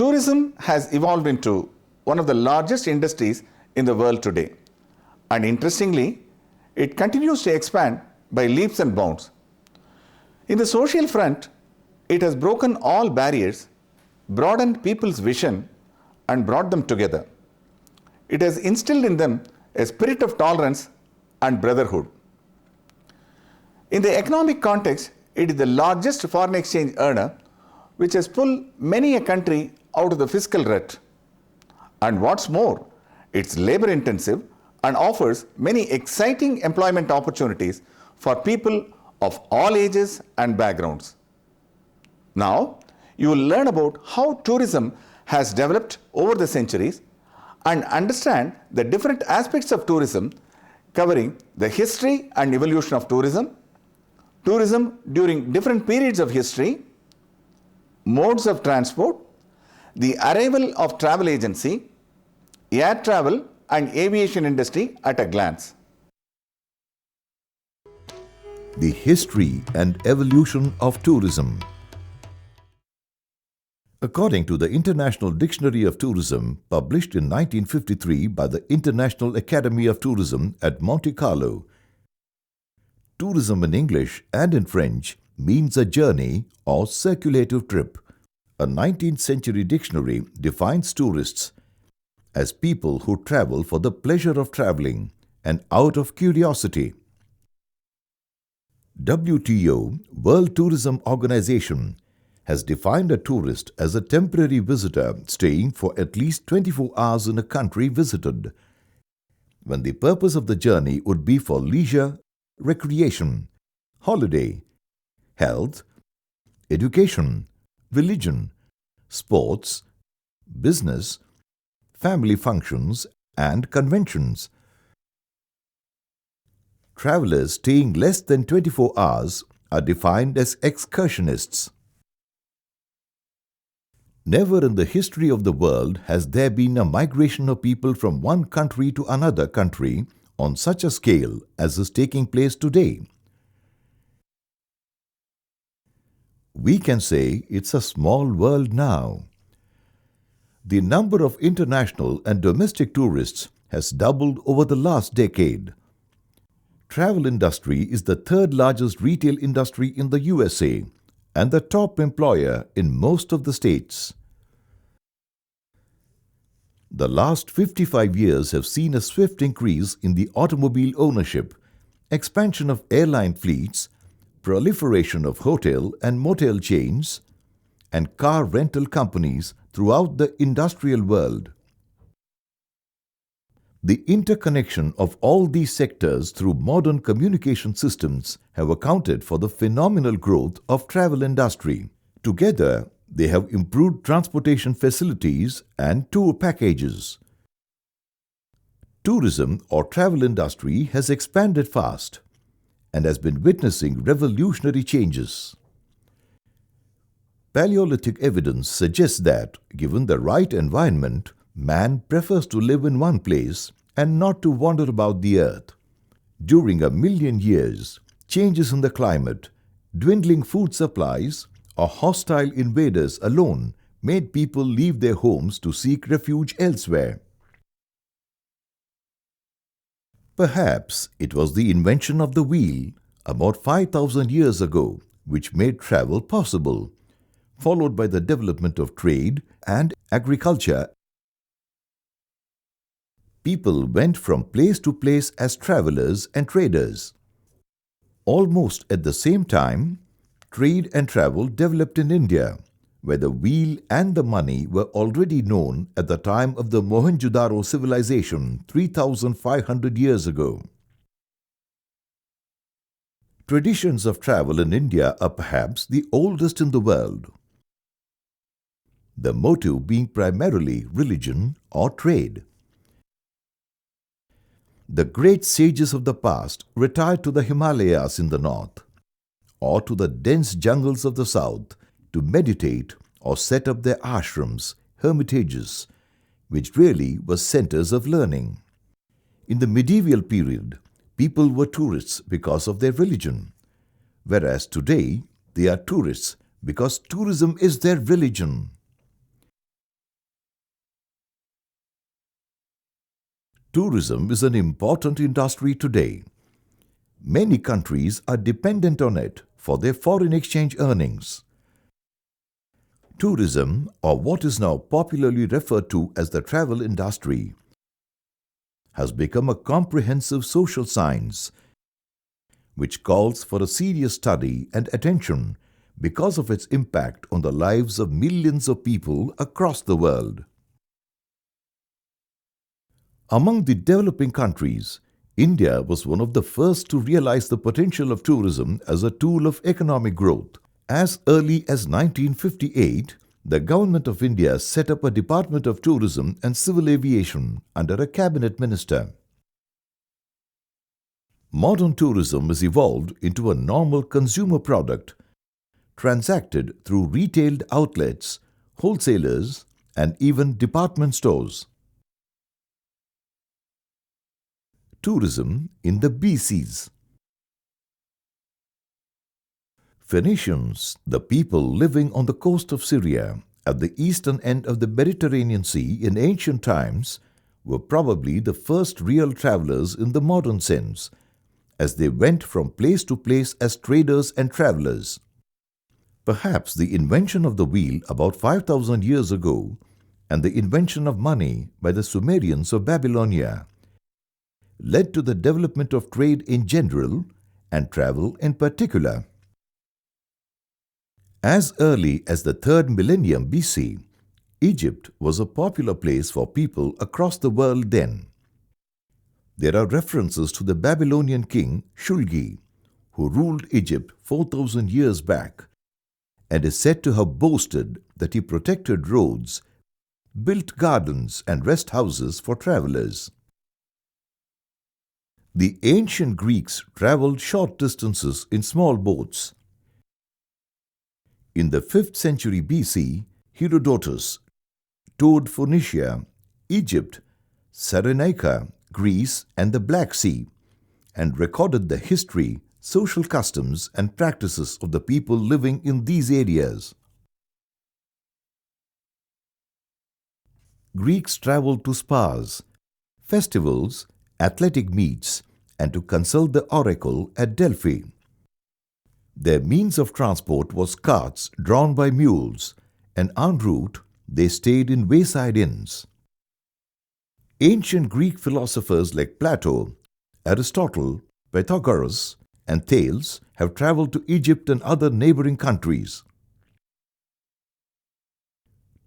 Tourism has evolved into one of the largest industries in the world today. And interestingly, it continues to expand by leaps and bounds. In the social front, it has broken all barriers, broadened people's vision, and brought them together. It has instilled in them a spirit of tolerance and brotherhood. In the economic context, it is the largest foreign exchange earner, which has pulled many a country out of the fiscal rut. And what's more, it's labor intensive and offers many exciting employment opportunities for people of all ages and backgrounds. Now, you will learn about how tourism has developed over the centuries and understand the different aspects of tourism, covering the history and evolution of tourism, tourism during different periods of history, modes of transport, the arrival of travel agency, air travel and aviation industry at a glance. The history and evolution of tourism. According to the International Dictionary of Tourism, published in 1953 by the International Academy of Tourism at Monte Carlo, tourism in English and in French means a journey or circulative trip. A 19th century dictionary defines tourists as people who travel for the pleasure of traveling and out of curiosity. WTO, World Tourism Organization, has defined a tourist as a temporary visitor staying for at least 24 hours in a country visited, when the purpose of the journey would be for leisure, recreation, holiday, health, education, religion, sports, business, family functions, and conventions. Travelers staying less than 24 hours are defined as excursionists. Never in the history of the world has there been a migration of people from one country to another country on such a scale as is taking place today. We can say it's a small world now. The number of international and domestic tourists has doubled over the last decade. Travel industry is the third largest retail industry in the USA and the top employer in most of the states. The last 55 years have seen a swift increase in the automobile ownership, expansion of airline fleets, proliferation of hotel and motel chains, and car rental companies throughout the industrial world. The interconnection of all these sectors through modern communication systems have accounted for the phenomenal growth of travel industry. Together, they have improved transportation facilities and tour packages. Tourism or travel industry has expanded fast and has been witnessing revolutionary changes. Paleolithic evidence suggests that, given the right environment, man prefers to live in one place and not to wander about the earth. During 1,000,000 years, changes in the climate, dwindling food supplies, or hostile invaders alone made people leave their homes to seek refuge elsewhere. Perhaps it was the invention of the wheel about 5,000 years ago which made travel possible, followed by the development of trade and agriculture. People went from place to place as travelers and traders. Almost at the same time, trade and travel developed in India, where the wheel and the money were already known at the time of the Mohenjo-daro civilization 3,500 years ago. Traditions of travel in India are perhaps the oldest in the world, the motive being primarily religion or trade. The great sages of the past retired to the Himalayas in the north or to the dense jungles of the south to meditate or set up their ashrams, hermitages, which really were centers of learning. In the medieval period, people were tourists because of their religion, whereas today they are tourists because tourism is their religion. Tourism is an important industry today. Many countries are dependent on it for their foreign exchange earnings. Tourism, or what is now popularly referred to as the travel industry, has become a comprehensive social science which calls for a serious study and attention because of its impact on the lives of millions of people across the world. Among the developing countries, India was one of the first to realize the potential of tourism as a tool of economic growth. As early as 1958, the Government of India set up a Department of Tourism and Civil Aviation under a cabinet minister. Modern tourism has evolved into a normal consumer product transacted through retail outlets, wholesalers, and even department stores. Tourism in the BCs. Phoenicians, the people living on the coast of Syria at the eastern end of the Mediterranean Sea in ancient times, were probably the first real travelers in the modern sense, as they went from place to place as traders and travelers. Perhaps the invention of the wheel about 5,000 years ago and the invention of money by the Sumerians of Babylonia led to the development of trade in general and travel in particular. As early as the 3rd millennium BC, Egypt was a popular place for people across the world then. There are references to the Babylonian king Shulgi, who ruled Egypt 4,000 years back, and is said to have boasted that he protected roads, built gardens and rest houses for travelers. The ancient Greeks traveled short distances in small boats. In the 5th century BC, Herodotus toured Phoenicia, Egypt, Cyrenaica, Greece, and the Black Sea, and recorded the history, social customs, and practices of the people living in these areas. Greeks traveled to spas, festivals, athletic meets, and to consult the oracle at Delphi. Their means of transport was carts drawn by mules, and en route they stayed in wayside inns. Ancient Greek philosophers like Plato, Aristotle, Pythagoras, and Thales have traveled to Egypt and other neighboring countries.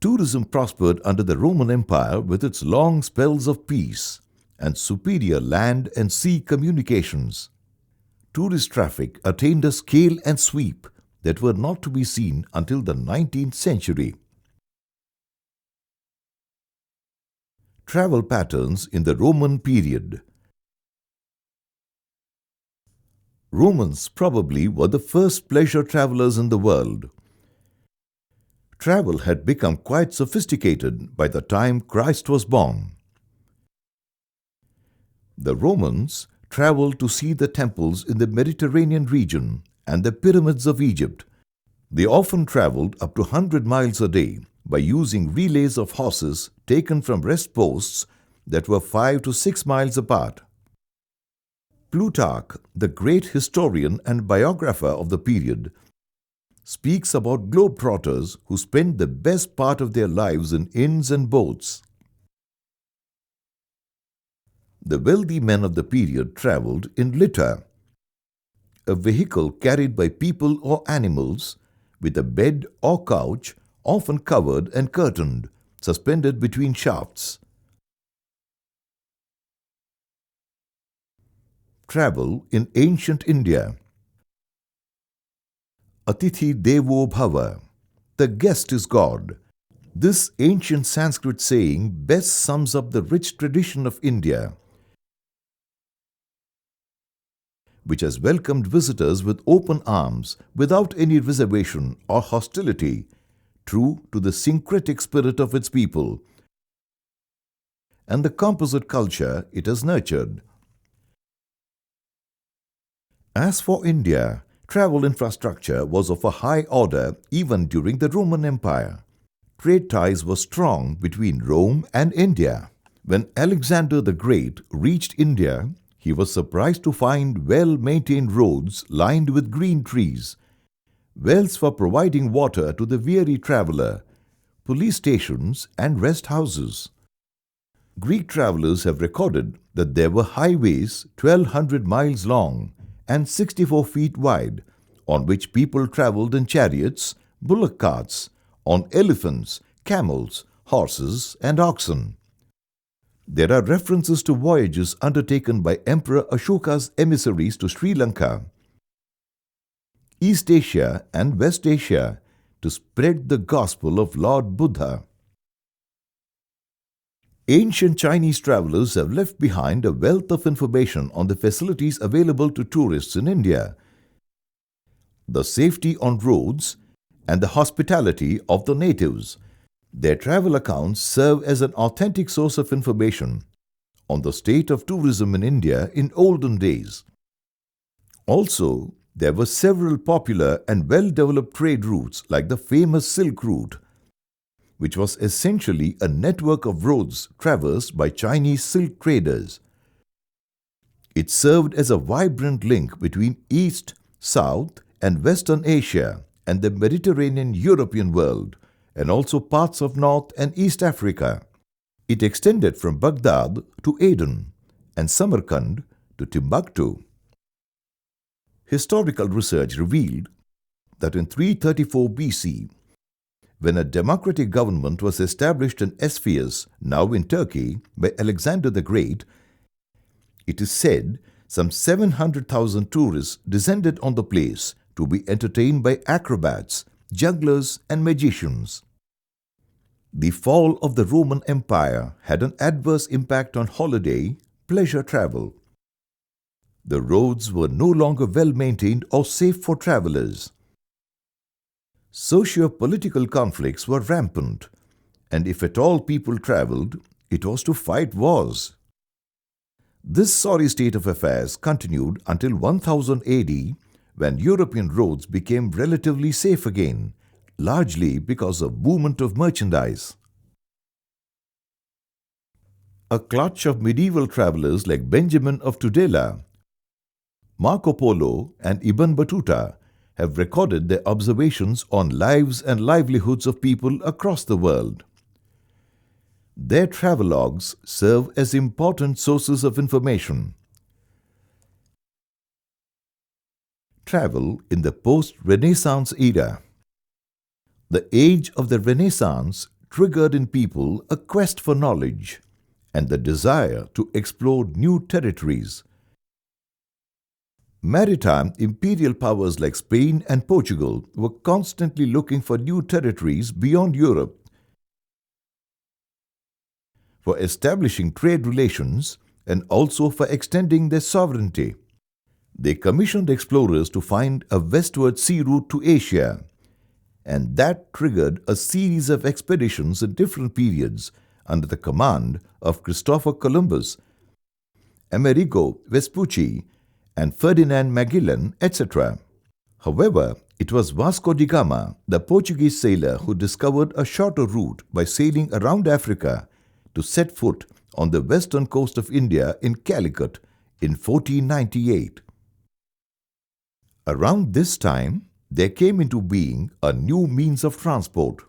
Tourism prospered under the Roman Empire with its long spells of peace and superior land and sea communications. Tourist traffic attained a scale and sweep that were not to be seen until the 19th century. Travel patterns in the Roman period. Romans probably were the first pleasure travelers in the world. Travel had become quite sophisticated by the time Christ was born. The Romans traveled to see the temples in the Mediterranean region and the pyramids of Egypt. They often traveled up to 100 miles a day by using relays of horses taken from rest posts that were 5 to 6 miles apart. Plutarch, the great historian and biographer of the period, speaks about globetrotters who spent the best part of their lives in inns and boats. The wealthy men of the period traveled in litter, a vehicle carried by people or animals with a bed or couch, often covered and curtained, suspended between shafts. Travel in ancient India. Atithi Devo Bhava, the guest is God. This ancient Sanskrit saying best sums up the rich tradition of India, which has welcomed visitors with open arms without any reservation or hostility, true to the syncretic spirit of its people and the composite culture it has nurtured. As for India, travel infrastructure was of a high order even during the Roman Empire. Trade ties were strong between Rome and India. When Alexander the Great reached India, he was surprised to find well-maintained roads lined with green trees, wells for providing water to the weary traveler, police stations and rest houses. Greek travelers have recorded that there were highways 1,200 miles long and 64 feet wide, on which people traveled in chariots, bullock carts, on elephants, camels, horses and oxen. There are references to voyages undertaken by Emperor Ashoka's emissaries to Sri Lanka, East Asia and West Asia to spread the gospel of Lord Buddha. Ancient Chinese travelers have left behind a wealth of information on the facilities available to tourists in India, the safety on roads, and the hospitality of the natives. Their travel accounts serve as an authentic source of information on the state of tourism in India in olden days. Also, there were several popular and well-developed trade routes like the famous Silk Route, which was essentially a network of roads traversed by Chinese silk traders. It served as a vibrant link between East, South, and Western Asia and the Mediterranean European world, and also parts of North and East Africa. It extended from Baghdad to Aden and Samarkand to Timbuktu. Historical research revealed that in 334 BC, when a democratic government was established in Ephesus, now in Turkey, by Alexander the Great, it is said some 700,000 tourists descended on the place to be entertained by acrobats, jugglers and magicians. The fall of the Roman Empire had an adverse impact on holiday, pleasure travel. The roads were no longer well maintained or safe for travelers. Socio-political conflicts were rampant, and if at all people traveled, it was to fight wars. This sorry state of affairs continued until 1000 AD, when European roads became relatively safe again, largely because of movement of merchandise. A clutch of medieval travelers like Benjamin of Tudela, Marco Polo and Ibn Battuta have recorded their observations on lives and livelihoods of people across the world. Their travelogues serve as important sources of information. Travel in the post-Renaissance era. The age of the Renaissance triggered in people a quest for knowledge and the desire to explore new territories. Maritime imperial powers like Spain and Portugal were constantly looking for new territories beyond Europe. For establishing trade relations and also for extending their sovereignty. They commissioned explorers to find a westward sea route to Asia, and that triggered a series of expeditions in different periods under the command of Christopher Columbus, Amerigo Vespucci, and Ferdinand Magellan, etc. However, it was Vasco da Gama, the Portuguese sailor, who discovered a shorter route by sailing around Africa to set foot on the western coast of India in Calicut in 1498. Around this time, there came into being a new means of transport.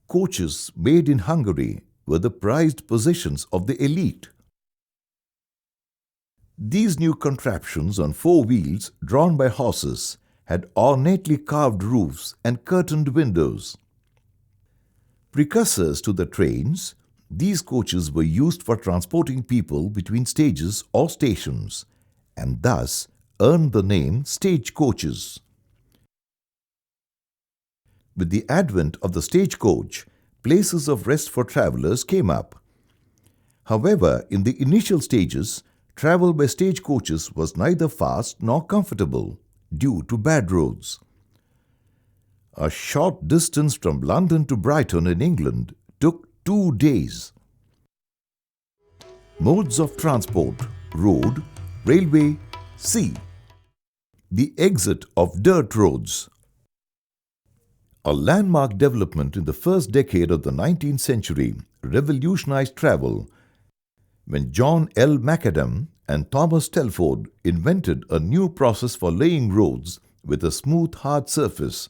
Coaches made in Hungary were the prized possessions of the elite. These new contraptions on four wheels drawn by horses had ornately carved roofs and curtained windows. Precursors to the trains, these coaches were used for transporting people between stages or stations, and thus earned the name stagecoaches. With the advent of the stagecoach, places of rest for travelers came up. However, in the initial stages, travel by stagecoaches was neither fast nor comfortable due to bad roads. A short distance from London to Brighton in England took 2 days. Modes of transport: road, railway, sea. The exit of dirt roads. A landmark development in the first decade of the 19th century revolutionized travel When John L. Macadam and Thomas Telford invented a new process for laying roads with a smooth, hard surface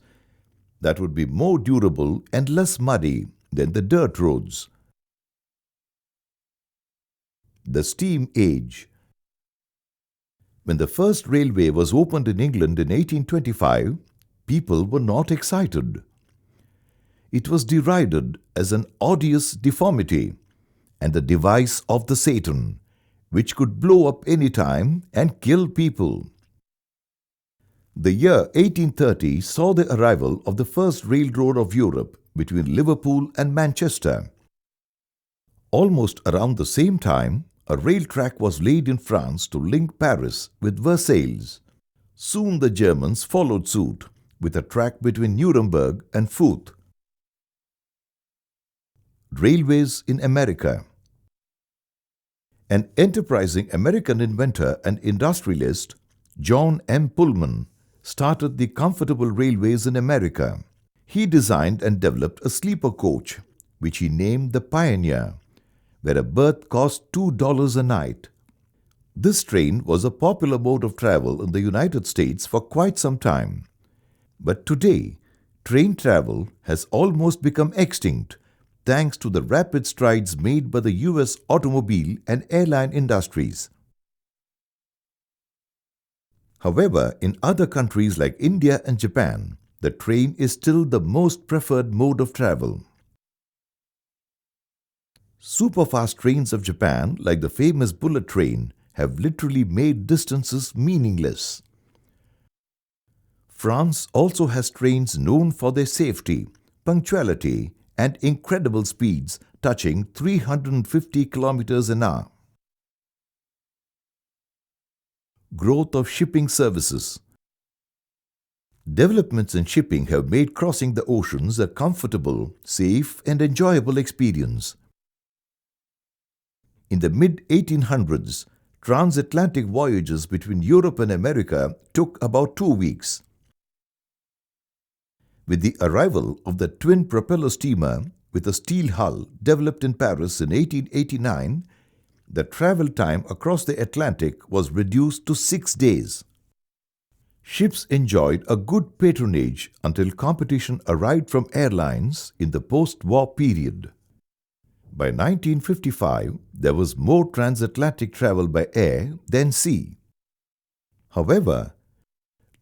that would be more durable and less muddy than the dirt roads. The steam age. When the first railway was opened in England in 1825, people were not excited. It was derided as an odious deformity and the device of the Satan, which could blow up any time and kill people. The year 1830 saw the arrival of the first railroad of Europe between Liverpool and Manchester. Almost around the same time, a rail track was laid in France to link Paris with Versailles. Soon the Germans followed suit with a track between Nuremberg and Fürth. Railways in America. An enterprising American inventor and industrialist, John M. Pullman, started the comfortable railways in America. He designed and developed a sleeper coach, which he named the Pioneer, where a berth cost $2 a night. This train was a popular mode of travel in the United States for quite some time. But today, train travel has almost become extinct thanks to the rapid strides made by the US automobile and airline industries. However, in other countries like India and Japan, the train is still the most preferred mode of travel. Superfast trains of Japan, like the famous bullet train, have literally made distances meaningless. France also has trains known for their safety, punctuality, and incredible speeds touching 350 kilometers an hour. Growth of shipping services. Developments in shipping have made crossing the oceans a comfortable, safe, and enjoyable experience. In the mid-1800s, transatlantic voyages between Europe and America took about 2 weeks. With the arrival of the twin propeller steamer with a steel hull developed in Paris in 1889, the travel time across the Atlantic was reduced to 6 days. Ships enjoyed a good patronage until competition arrived from airlines in the post-war period. By 1955, there was more transatlantic travel by air than sea. However,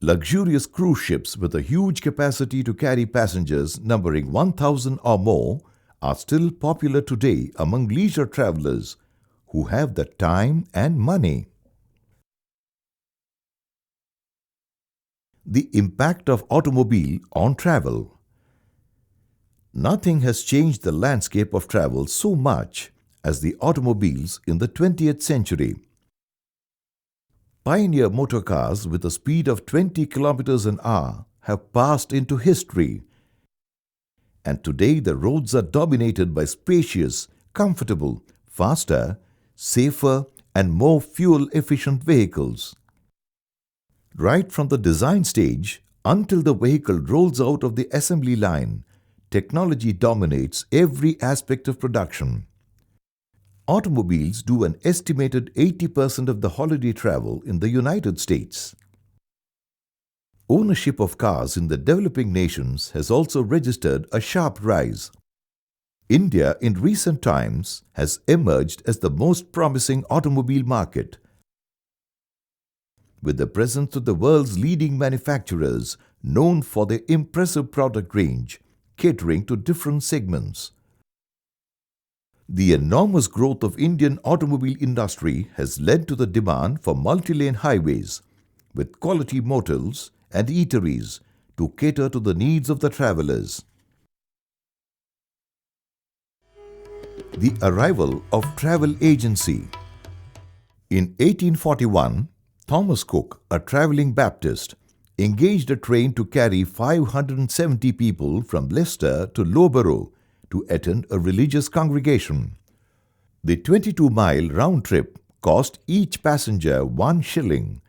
luxurious cruise ships with a huge capacity to carry passengers numbering 1,000 or more are still popular today among leisure travelers who have the time and money. The impact of automobile on travel. Nothing has changed the landscape of travel so much as the automobiles in the 20th century. Pioneer motor cars with a speed of 20 kilometers an hour have passed into history. And today the roads are dominated by spacious, comfortable, faster, safer, and more fuel-efficient vehicles. Right from the design stage until the vehicle rolls out of the assembly line, technology dominates every aspect of production. Automobiles do an estimated 80% of the holiday travel in the United States. Ownership of cars in the developing nations has also registered a sharp rise. India in recent times has emerged as the most promising automobile market, with the presence of the world's leading manufacturers known for their impressive product range, catering to different segments. The enormous growth of Indian automobile industry has led to the demand for multi-lane highways with quality motels and eateries to cater to the needs of the travelers. The arrival of travel agency. In 1841, Thomas Cook, a traveling Baptist, engaged a train to carry 570 people from Leicester to Loughborough to attend a religious congregation. The 22-mile round trip cost each passenger 1 shilling,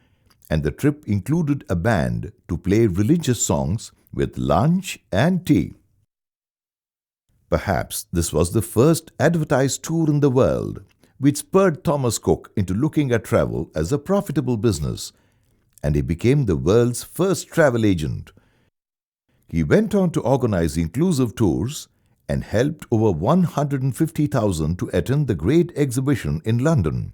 and the trip included a band to play religious songs with lunch and tea. Perhaps this was the first advertised tour in the world, which spurred Thomas Cook into looking at travel as a profitable business, and he became the world's first travel agent. He went on to organize inclusive tours and helped over 150,000 to attend the Great Exhibition in London.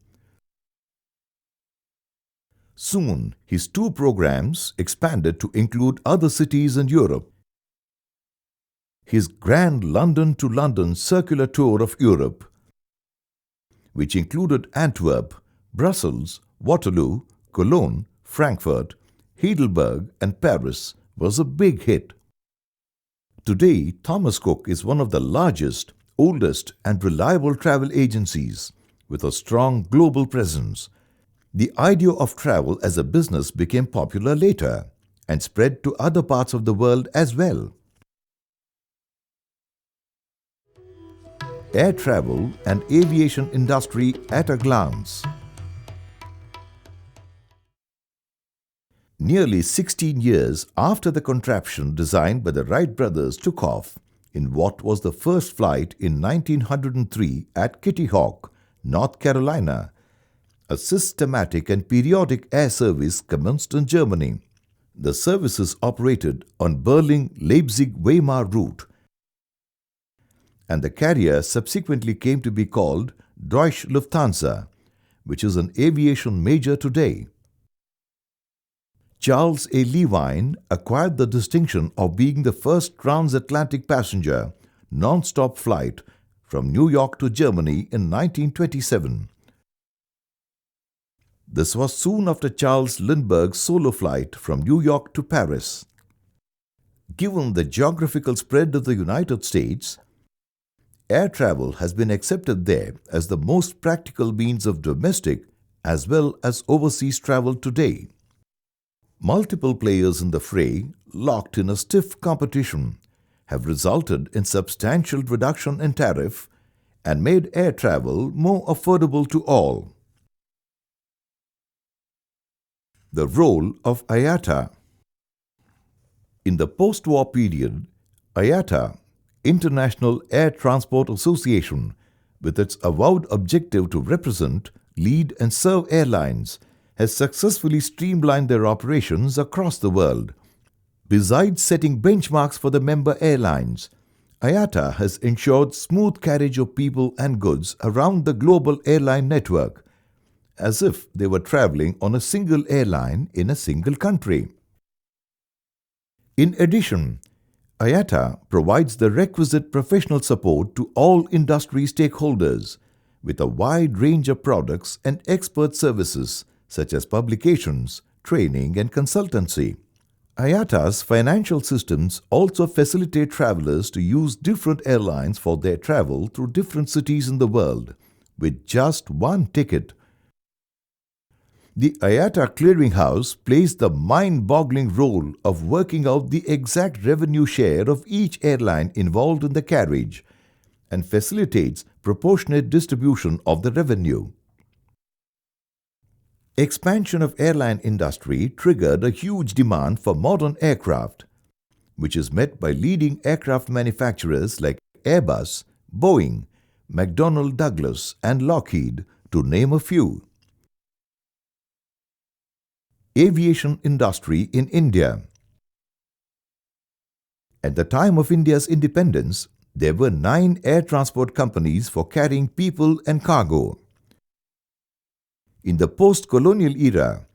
Soon, his tour programs expanded to include other cities in Europe. His Grand London to London Circular Tour of Europe, which included Antwerp, Brussels, Waterloo, Cologne, Frankfurt, Heidelberg and Paris, was a big hit. Today, Thomas Cook is one of the largest, oldest and reliable travel agencies with a strong global presence. The idea of travel as a business became popular later and spread to other parts of the world as well. Air travel and aviation industry at a glance. Nearly 16 years after the contraption designed by the Wright brothers took off in what was the first flight in 1903 at Kitty Hawk, North Carolina, a systematic and periodic air service commenced in Germany. The services operated on Berlin-Leipzig-Weimar route, and the carrier subsequently came to be called Deutsche Lufthansa, which is an aviation major today. Charles A. Levine acquired the distinction of being the first transatlantic passenger non-stop flight from New York to Germany in 1927. This was soon after Charles Lindbergh's solo flight from New York to Paris. Given the geographical spread of the United States, air travel has been accepted there as the most practical means of domestic as well as overseas travel today. Multiple players in the fray, locked in a stiff competition, have resulted in substantial reduction in tariff and made air travel more affordable to all. The role of IATA. In the post-war period, IATA, International Air Transport Association, with its avowed objective to represent, lead and serve airlines, has successfully streamlined their operations across the world. Besides setting benchmarks for the member airlines, IATA has ensured smooth carriage of people and goods around the global airline network, as if they were traveling on a single airline in a single country. In addition, IATA provides the requisite professional support to all industry stakeholders with a wide range of products and expert services such as publications, training and consultancy. IATA's financial systems also facilitate travelers to use different airlines for their travel through different cities in the world with just one ticket. The IATA clearinghouse plays the mind-boggling role of working out the exact revenue share of each airline involved in the carriage and facilitates proportionate distribution of the revenue. Expansion of airline industry triggered a huge demand for modern aircraft, which is met by leading aircraft manufacturers like Airbus, Boeing, McDonnell Douglas and Lockheed, to name a few. Aviation industry in India. At the time of India's independence, there were 9 air transport companies for carrying people and cargo. In the post-colonial era,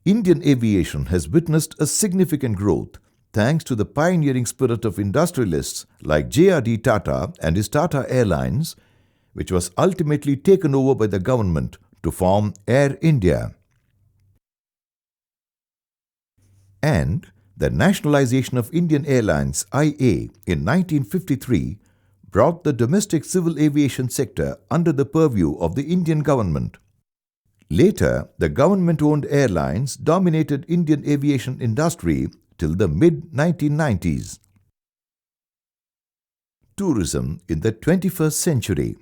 Indian aviation has witnessed a significant growth thanks to the pioneering spirit of industrialists like J.R.D. Tata and his Tata Airlines, which was ultimately taken over by the government to form Air India. And the nationalization of Indian Airlines (IA) in 1953 brought the domestic civil aviation sector under the purview of the Indian government. Later, the government-owned airlines dominated Indian aviation industry till the mid-1990s. Tourism in the 21st century.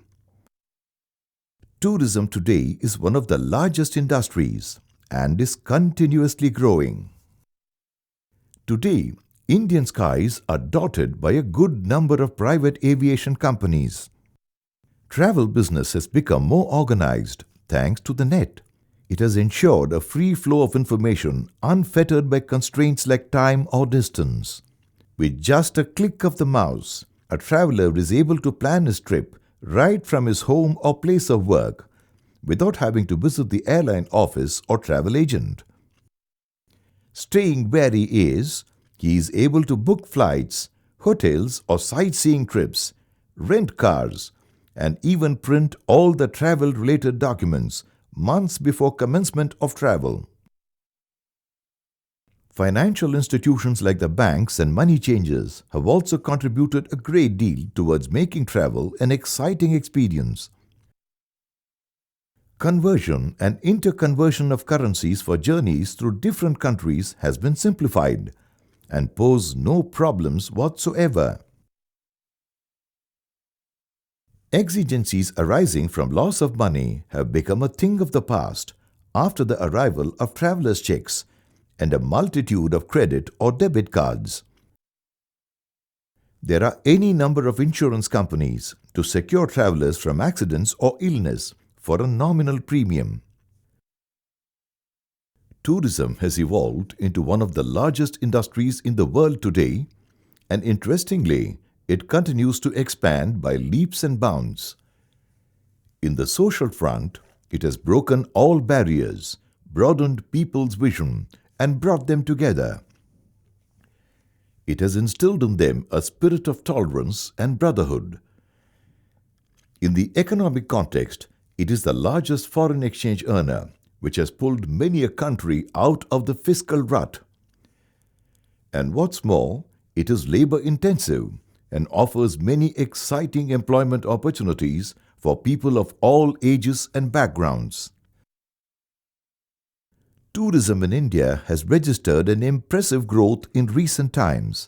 Tourism today is one of the largest industries and is continuously growing. Today, Indian skies are dotted by a good number of private aviation companies. Travel business has become more organized thanks to the net. It has ensured a free flow of information unfettered by constraints like time or distance. With just a click of the mouse, a traveler is able to plan his trip right from his home or place of work without having to visit the airline office or travel agent. Staying where he is able to book flights, hotels or sightseeing trips, rent cars, and even print all the travel-related documents months before commencement of travel. Financial institutions like the banks and money changers have also contributed a great deal towards making travel an exciting experience. Conversion and interconversion of currencies for journeys through different countries has been simplified and pose no problems whatsoever. Exigencies arising from loss of money have become a thing of the past after the arrival of travelers' checks and a multitude of credit or debit cards. There are any number of insurance companies to secure travelers from accidents or illness for a nominal premium. Tourism has evolved into one of the largest industries in the world today, and interestingly, it continues to expand by leaps and bounds. In the social front, it has broken all barriers, broadened people's vision, and brought them together. It has instilled in them a spirit of tolerance and brotherhood. In the economic context, it is the largest foreign exchange earner, which has pulled many a country out of the fiscal rut. And what's more, it is labor-intensive and offers many exciting employment opportunities for people of all ages and backgrounds. Tourism in India has registered an impressive growth in recent times.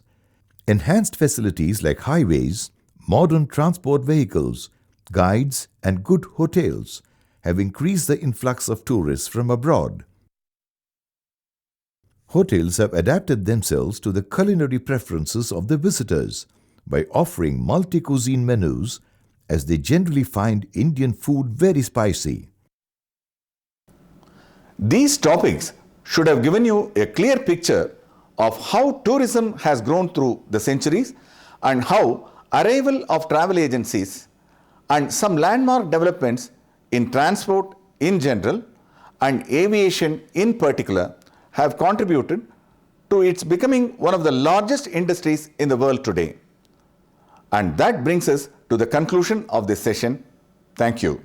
Enhanced facilities like highways, modern transport vehicles, guides, and good hotels have increased the influx of tourists from abroad. Hotels have adapted themselves to the culinary preferences of the visitors by offering multi-cuisine menus, as they generally find Indian food very spicy. These topics should have given you a clear picture of how tourism has grown through the centuries and how arrival of travel agencies and some landmark developments in transport in general and aviation in particular have contributed to its becoming one of the largest industries in the world today. And that brings us to the conclusion of this session. Thank you.